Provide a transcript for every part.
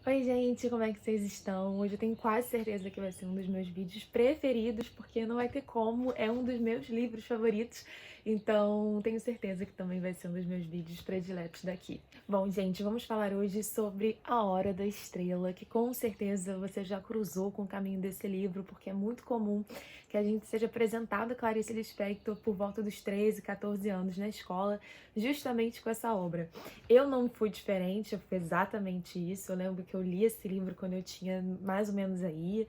Oi, gente, como é que vocês estão? Hoje eu tenho quase certeza que vai ser um dos meus vídeos preferidos, porque não vai ter como, é um dos meus livros favoritos, então tenho certeza que também vai ser um dos meus vídeos prediletos daqui. Bom, gente, vamos falar hoje sobre A Hora da Estrela, que com certeza você já cruzou com o caminho desse livro, porque é muito comum que a gente seja apresentado a Clarice Lispector por volta dos 13, 14 anos na escola, justamente com essa obra. Eu não fui diferente, eu fui exatamente isso. Eu lembro que eu li esse livro quando eu tinha mais ou menos aí,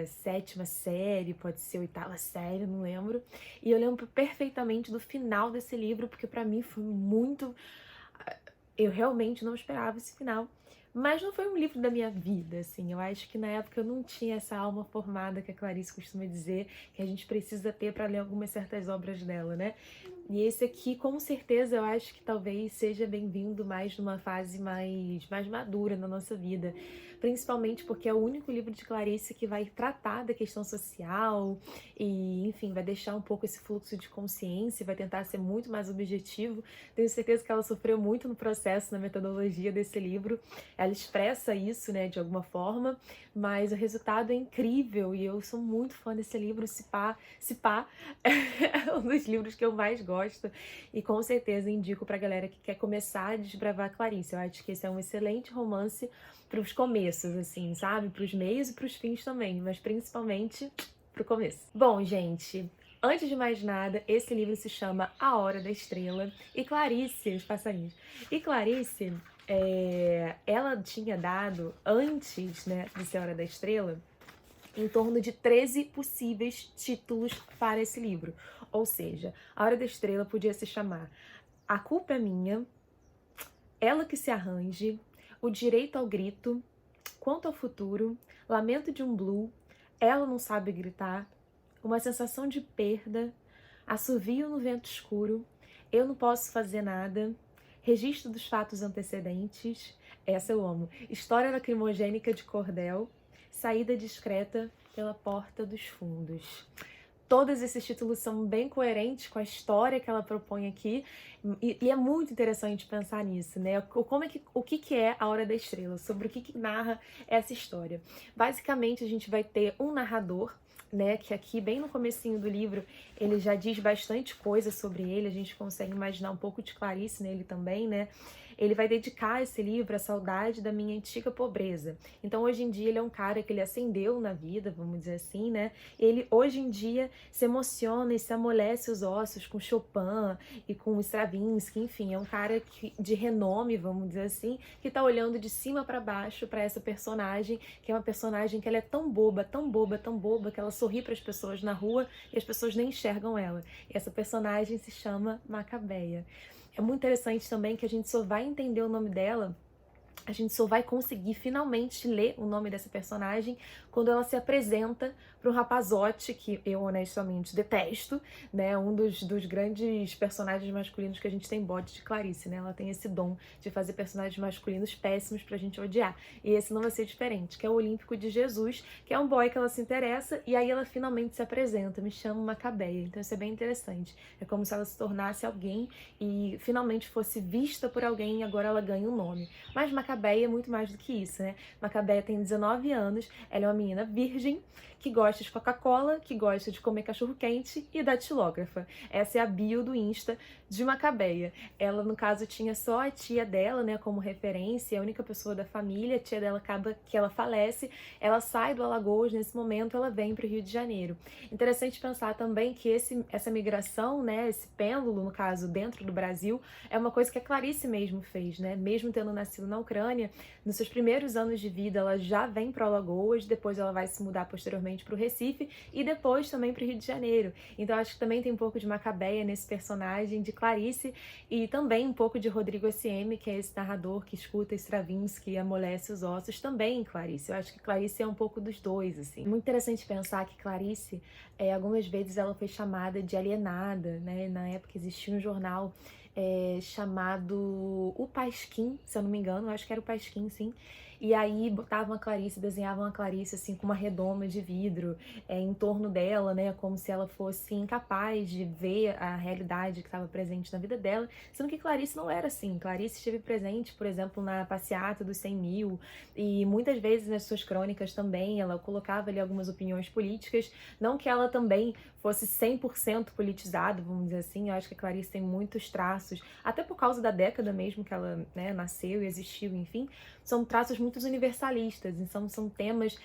sétima série, pode ser oitava série, não lembro. E eu lembro perfeitamente do final desse livro, porque pra mim foi muito. Eu realmente não esperava esse final. Mas não foi um livro da minha vida, assim. Eu acho que na época eu não tinha essa alma formada que a Clarice costuma dizer que a gente precisa ter para ler algumas certas obras dela, né? E esse aqui, com certeza, eu acho que talvez seja bem-vindo mais numa fase mais madura na nossa vida. Principalmente porque é o único livro de Clarice que vai tratar da questão social e, enfim, vai deixar um pouco esse fluxo de consciência, vai tentar ser muito mais objetivo. Tenho certeza que ela sofreu muito no processo, na metodologia desse livro. Ela expressa isso, né, de alguma forma, mas o resultado é incrível e eu sou muito fã desse livro. Se pá, é um dos livros que eu mais gosto e com certeza indico pra galera que quer começar a desbravar Clarice. Eu acho que esse é um excelente romance para os começos, assim, sabe? Para os meios e para os fins também, mas principalmente pro começo. Bom, gente, antes de mais nada, esse livro se chama A Hora da Estrela e Clarice, os passarinhos. E Clarice, ela tinha dado, antes, né, de ser A Hora da Estrela, em torno de 13 possíveis títulos para esse livro. Ou seja, A Hora da Estrela podia se chamar A Culpa é Minha, Ela que se Arranje, O Direito ao Grito, Quanto ao Futuro, Lamento de um Blue, Ela Não Sabe Gritar, Uma Sensação de Perda, Assovio no Vento Escuro, Eu Não Posso Fazer Nada, Registro dos Fatos Antecedentes, essa eu amo, História Lacrimogênica de Cordel, Saída Discreta pela Porta dos Fundos. Todos esses títulos são bem coerentes com a história que ela propõe aqui, e é muito interessante pensar nisso, né? O que é A Hora da Estrela, sobre o que narra essa história. Basicamente, a gente vai ter um narrador, né, que aqui, bem no comecinho do livro, ele já diz bastante coisa sobre ele, a gente consegue imaginar um pouco de Clarice nele também, né? Ele vai dedicar esse livro à saudade da minha antiga pobreza. Então, hoje em dia, ele é um cara que ele ascendeu na vida, vamos dizer assim, né? Ele, hoje em dia, se emociona e se amolece os ossos com Chopin e com Stravinsky, enfim, é um cara de renome, vamos dizer assim, que tá olhando de cima para baixo para essa personagem, que é uma personagem que ela é tão boba, tão boba, tão boba, que ela sorri para as pessoas na rua e as pessoas nem enxergam ela. E essa personagem se chama Macabeia. É muito interessante também que a gente só vai entender o nome dela, a gente só vai conseguir finalmente ler o nome dessa personagem quando ela se apresenta para um rapazote que eu honestamente detesto, né? Um dos grandes personagens masculinos que a gente tem bode de Clarice, né? Ela tem esse dom de fazer personagens masculinos péssimos pra gente odiar. E esse não vai ser diferente, que é o Olímpico de Jesus, que é um boy que ela se interessa e aí ela finalmente se apresenta, me chama Macabeia. Então isso é bem interessante. É como se ela se tornasse alguém e finalmente fosse vista por alguém e agora ela ganha um nome. Mas Macabeia é muito mais do que isso, né? Macabeia tem 19 anos, ela é uma menina virgem, que gosta de Coca-Cola, que gosta de comer cachorro-quente e datilógrafa. Essa é a bio do Insta de Macabeia. Ela, no caso, tinha só a tia dela, né, como referência, a única pessoa da família. A tia dela acaba que ela falece, ela sai do Alagoas, nesse momento ela vem para o Rio de Janeiro. Interessante pensar também que essa migração, né, esse pêndulo, no caso, dentro do Brasil, é uma coisa que a Clarice mesmo fez, né? Mesmo tendo nascido na Ucrânia, nos seus primeiros anos de vida, ela já vem para Alagoas, depois ela vai se mudar posteriormente para o Recife e depois também para o Rio de Janeiro. Então acho que também tem um pouco de Macabeia nesse personagem de Clarice e também um pouco de Rodrigo S.M., que é esse narrador que escuta Stravinsky e amolece os ossos, também em Clarice. Eu acho que Clarice é um pouco dos dois, assim. Muito interessante pensar que Clarice, algumas vezes ela foi chamada de alienada, né? Na época existia um jornal chamado O Pasquim, se eu não me engano, eu acho que era o Pasquim, sim. E aí botavam a Clarice, desenhavam a Clarice assim com uma redoma de vidro em torno dela, né, como se ela fosse incapaz de ver a realidade que estava presente na vida dela, sendo que Clarice não era assim. Clarice esteve presente, por exemplo, na passeata dos 100 mil, e muitas vezes nas suas crônicas também ela colocava ali algumas opiniões políticas, não que ela também fosse 100% politizada, vamos dizer assim. Eu acho que a Clarice tem muitos traços, até por causa da década mesmo que ela, né, nasceu e existiu, enfim, são traços muito universalistas, então são temas,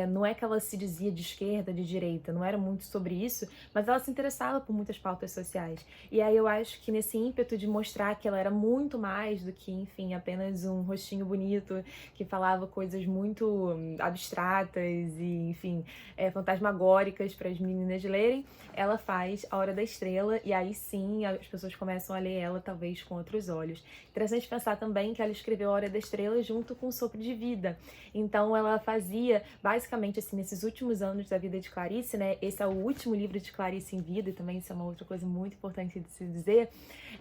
não é que ela se dizia de esquerda, de direita, não era muito sobre isso, mas ela se interessava por muitas pautas sociais. E aí eu acho que nesse ímpeto de mostrar que ela era muito mais do que, enfim, apenas um rostinho bonito que falava coisas muito abstratas e, enfim, fantasmagóricas para as meninas lerem, ela faz A Hora da Estrela, e aí sim as pessoas começam a ler ela talvez com outros olhos. Interessante pensar também que ela escreveu A Hora da Estrela junto com O Sopro de Vida. Então ela fazia, basicamente assim, nesses últimos anos da vida de Clarice, né? Esse é o último livro de Clarice em vida, e também isso é uma outra coisa muito importante de se dizer.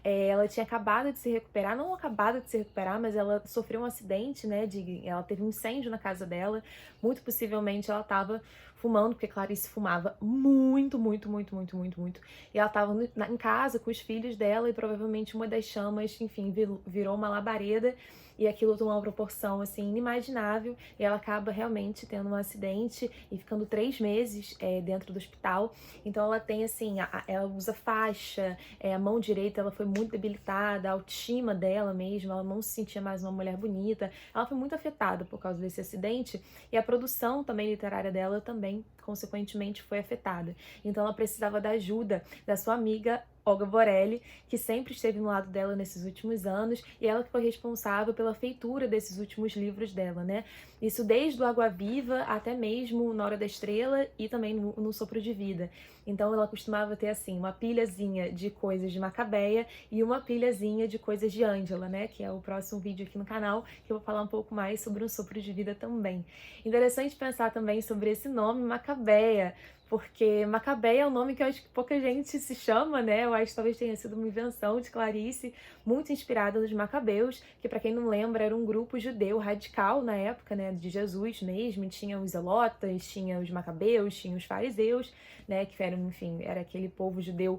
Ela tinha acabado de se recuperar, não acabado de se recuperar, mas ela sofreu um acidente, né? Ela teve um incêndio na casa dela. Muito possivelmente ela estava fumando, porque Clarice fumava muito, muito, muito, muito, muito, muito. E ela estava em casa com os filhos dela, e provavelmente uma das chamas, enfim, virou uma labareda, e aquilo tomou uma proporção, assim, inimaginável, e ela acaba realmente tendo um acidente e ficando 3 meses dentro do hospital. Então ela tem, assim, ela usa faixa, a mão direita ela foi muito debilitada, a autoestima dela mesma, ela não se sentia mais uma mulher bonita, ela foi muito afetada por causa desse acidente, e a produção também literária dela também, consequentemente, foi afetada. Então ela precisava da ajuda da sua amiga Olga Borelli, que sempre esteve no lado dela nesses últimos anos, e ela que foi responsável pela feitura desses últimos livros dela, né? Isso desde o Água Viva até mesmo Na Hora da Estrela e também no Sopro de Vida. Então ela costumava ter, assim, uma pilhazinha de coisas de Macabeia e uma pilhazinha de coisas de Ângela, né? Que é o próximo vídeo aqui no canal, que eu vou falar um pouco mais sobre o Sopro de Vida também. Interessante pensar também sobre esse nome, Macabeia, porque Macabeia é um nome que eu acho que pouca gente se chama, né? Eu acho que talvez tenha sido uma invenção de Clarice, muito inspirada nos Macabeus, que, para quem não lembra, era um grupo judeu radical na época, né, de Jesus mesmo. E tinha os zelotas, tinha os Macabeus, tinha os fariseus, né, que eram, enfim, era aquele povo judeu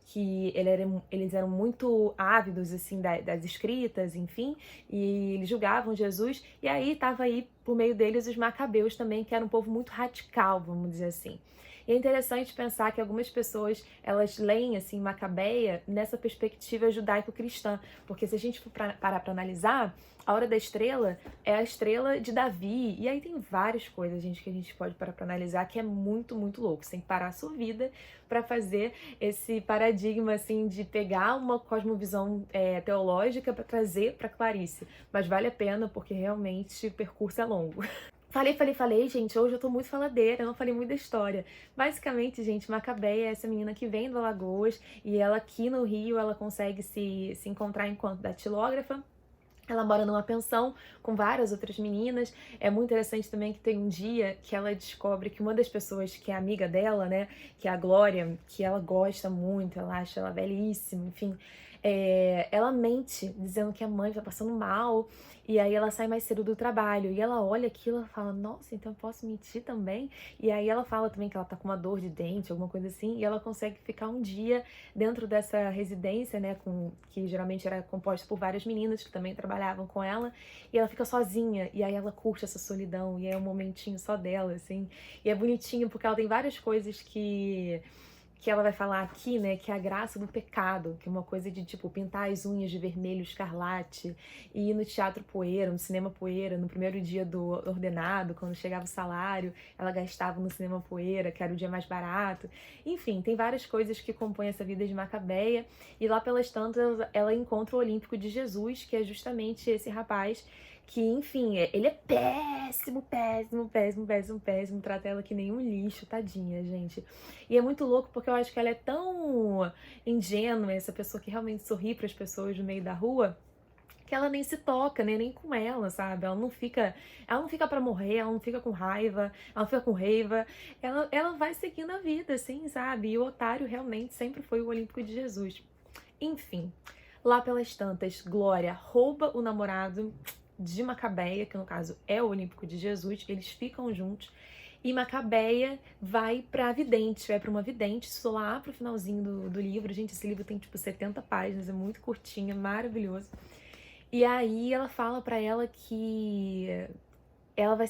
que eles eram muito ávidos, assim, das escritas, enfim, e eles julgavam Jesus, e aí estava aí, por meio deles, os Macabeus também, que era um povo muito radical, vamos dizer assim. E é interessante pensar que algumas pessoas, elas leem, assim, Macabeia nessa perspectiva judaico-cristã, porque se a gente for parar para analisar, a Hora da Estrela é a estrela de Davi, e aí tem várias coisas, gente, que a gente pode parar para analisar, que é muito, muito louco. Você tem que parar a sua vida para fazer esse paradigma, assim, de pegar uma cosmovisão teológica para trazer para Clarice. Mas vale a pena, porque realmente o percurso é longo. Falei, gente, hoje eu tô muito faladeira, eu não falei muito da história. Basicamente, gente, Macabeia é essa menina que vem do Alagoas, e ela aqui no Rio, ela consegue se encontrar enquanto datilógrafa. Ela mora numa pensão com várias outras meninas. É muito interessante também que tem um dia que ela descobre que uma das pessoas que é amiga dela, né, que é a Glória, que ela gosta muito, ela acha ela belíssima, enfim, ela mente dizendo que a mãe tá passando mal, e aí ela sai mais cedo do trabalho, e ela olha aquilo e fala, nossa, então eu posso mentir também? E aí ela fala também que ela tá com uma dor de dente, alguma coisa assim, e ela consegue ficar um dia dentro dessa residência, né, que geralmente era composta por várias meninas que também trabalhavam com ela, e ela fica sozinha, e aí ela curte essa solidão, e é um momentinho só dela, assim, e é bonitinho porque ela tem várias coisas que ela vai falar aqui, né, que é a graça do pecado, que é uma coisa de, tipo, pintar as unhas de vermelho escarlate, e ir no teatro Poeira, no cinema Poeira, no primeiro dia do ordenado, quando chegava o salário, ela gastava no cinema Poeira, que era o dia mais barato. Enfim, tem várias coisas que compõem essa vida de Macabeia, e lá pelas tantas ela encontra o Olímpico de Jesus, que é justamente esse rapaz que, enfim, ele é péssimo, péssimo, péssimo, péssimo, péssimo, trata ela que nem um lixo, tadinha, gente. E é muito louco porque eu acho que ela é tão ingênua, essa pessoa que realmente sorri para as pessoas no meio da rua, que ela nem se toca, né? Nem com ela, sabe? Ela não fica pra morrer, ela não fica com raiva, ela não fica com raiva, ela vai seguindo a vida, assim, sabe? E o otário realmente sempre foi o Olímpico de Jesus. Enfim, Lá pelas tantas, Glória rouba o namorado de Macabeia, que no caso é o Olímpico de Jesus, eles ficam juntos. E Macabeia vai pra vidente, vai pra uma vidente, isso lá pro finalzinho do livro. Gente, esse livro tem tipo 70 páginas, é muito curtinho, é maravilhoso. E aí ela fala pra ela que ela vai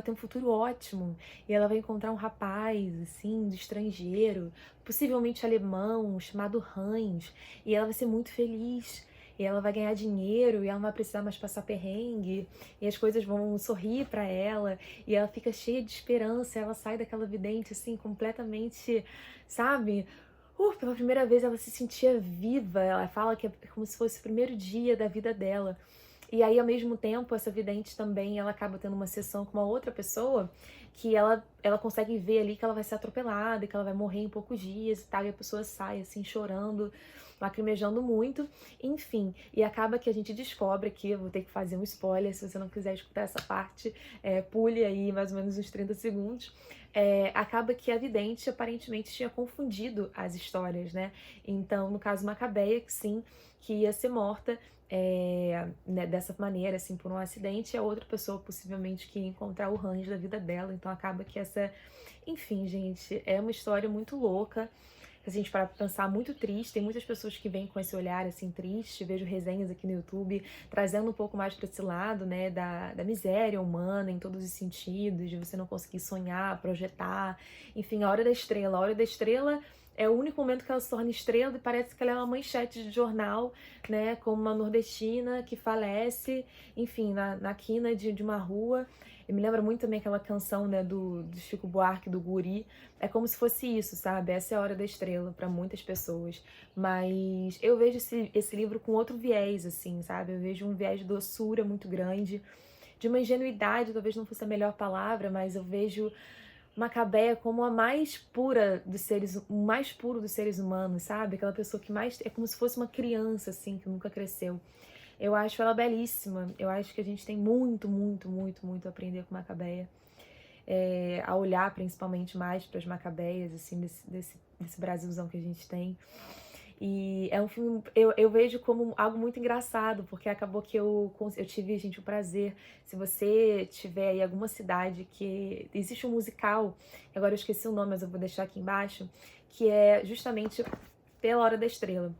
ter um futuro ótimo, e ela vai encontrar um rapaz, assim, de estrangeiro, possivelmente alemão, chamado Hans, e ela vai ser muito feliz, e ela vai ganhar dinheiro, e ela não vai precisar mais passar perrengue, e as coisas vão sorrir pra ela, e ela fica cheia de esperança, ela sai daquela vidente, assim, completamente, sabe? Pela primeira vez ela se sentia viva, ela fala que é como se fosse o primeiro dia da vida dela. E aí, ao mesmo tempo, essa vidente também, ela acaba tendo uma sessão com uma outra pessoa que ela consegue ver ali que ela vai ser atropelada, que ela vai morrer em poucos dias e tal, e a pessoa sai, assim, chorando, lacrimejando muito, enfim. E acaba que a gente descobre aqui, eu vou ter que fazer um spoiler, se você não quiser escutar essa parte, pule aí mais ou menos uns 30 segundos. Acaba que a vidente aparentemente tinha confundido as histórias, né? Então, no caso Macabeia, que sim, que ia ser morta, né, dessa maneira, assim, por um acidente, a outra pessoa possivelmente que ia encontrar o Hans da vida dela. Então acaba que essa... Enfim, gente, é uma história muito louca. Se a gente parar pra pensar, muito triste. Tem muitas pessoas que vêm com esse olhar, assim, triste. Vejo resenhas aqui no YouTube trazendo um pouco mais pra esse lado, né, da miséria humana em todos os sentidos, de você não conseguir sonhar, projetar. Enfim, a Hora da Estrela. A Hora da Estrela é o único momento que ela se torna estrela e parece que ela é uma manchete de jornal, né? Como uma nordestina que falece, enfim, na quina de uma rua. E me lembra muito também aquela canção, né, do Chico Buarque, do Guri. É como se fosse isso, sabe? Essa é a Hora da Estrela para muitas pessoas. Mas eu vejo esse livro com outro viés, assim, sabe? Eu vejo um viés de doçura muito grande, de uma ingenuidade, talvez não fosse a melhor palavra, mas eu vejo Macabeia como a mais pura dos seres, o mais puro dos seres humanos, sabe? Aquela pessoa que mais é como se fosse uma criança assim, que nunca cresceu. Eu acho ela belíssima. Eu acho que a gente tem muito, muito, muito, muito a aprender com Macabeia. A olhar principalmente mais para as Macabeias, assim, desse Brasilzão que a gente tem. E é um filme, eu vejo como algo muito engraçado, porque acabou que eu tive, gente, o prazer. Se você tiver aí alguma cidade que existe um musical, agora eu esqueci o nome, mas eu vou deixar aqui embaixo, que é justamente pela Hora da Estrela.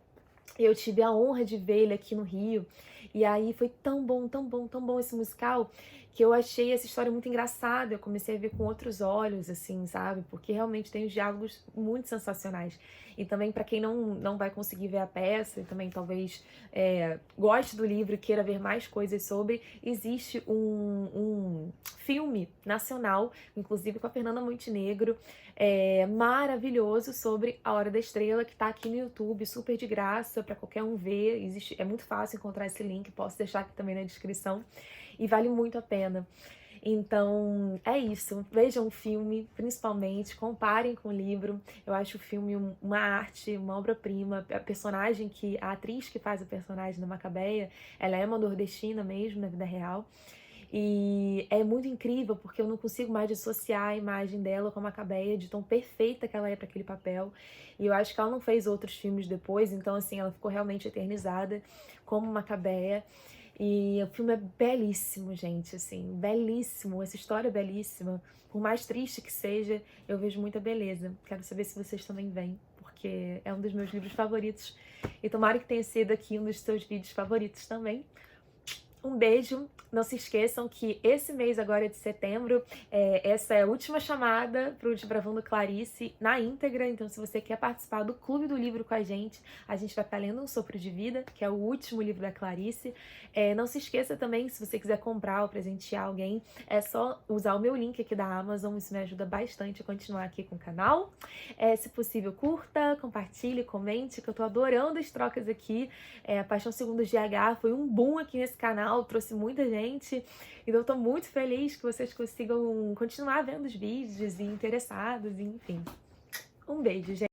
Eu tive a honra de ver ele aqui no Rio, e aí foi tão bom, tão bom, tão bom esse musical, que eu achei essa história muito engraçada. Eu comecei a ver com outros olhos, assim, sabe? Porque realmente tem os diálogos muito sensacionais. E também, para quem não vai conseguir ver a peça, e também talvez goste do livro e queira ver mais coisas sobre, existe um filme nacional, inclusive com a Fernanda Montenegro, maravilhoso, sobre A Hora da Estrela, que tá aqui no YouTube, super de graça, para qualquer um ver. É muito fácil encontrar esse link, posso deixar aqui também na descrição, e vale muito a pena. Então, é isso. Vejam o filme, principalmente, comparem com o livro. Eu acho o filme uma arte, uma obra-prima. A atriz que faz a personagem da Macabeia, ela é uma nordestina mesmo, na vida real. E é muito incrível, porque eu não consigo mais dissociar a imagem dela com a Macabeia, de tão perfeita que ela é para aquele papel. E eu acho que ela não fez outros filmes depois, então, assim, ela ficou realmente eternizada como Macabeia. E o filme é belíssimo, gente, assim, belíssimo. Essa história é belíssima. Por mais triste que seja, eu vejo muita beleza. Quero saber se vocês também veem, porque é um dos meus livros favoritos. E tomara que tenha sido aqui um dos seus vídeos favoritos também. Um beijo, não se esqueçam que esse mês agora de setembro, essa é a última chamada para o Desbravando Clarice na íntegra. Então, se você quer participar do Clube do Livro com a gente vai estar lendo Um Sopro de Vida, que é o último livro da Clarice. Não se esqueça também, se você quiser comprar ou presentear alguém, é só usar o meu link aqui da Amazon, isso me ajuda bastante a continuar aqui com o canal. Se possível, curta, compartilhe, comente, que eu tô adorando as trocas aqui. A Paixão Segundo GH foi um boom aqui nesse canal, trouxe muita gente, então eu tô muito feliz que vocês consigam continuar vendo os vídeos e interessados, enfim. Um beijo, gente!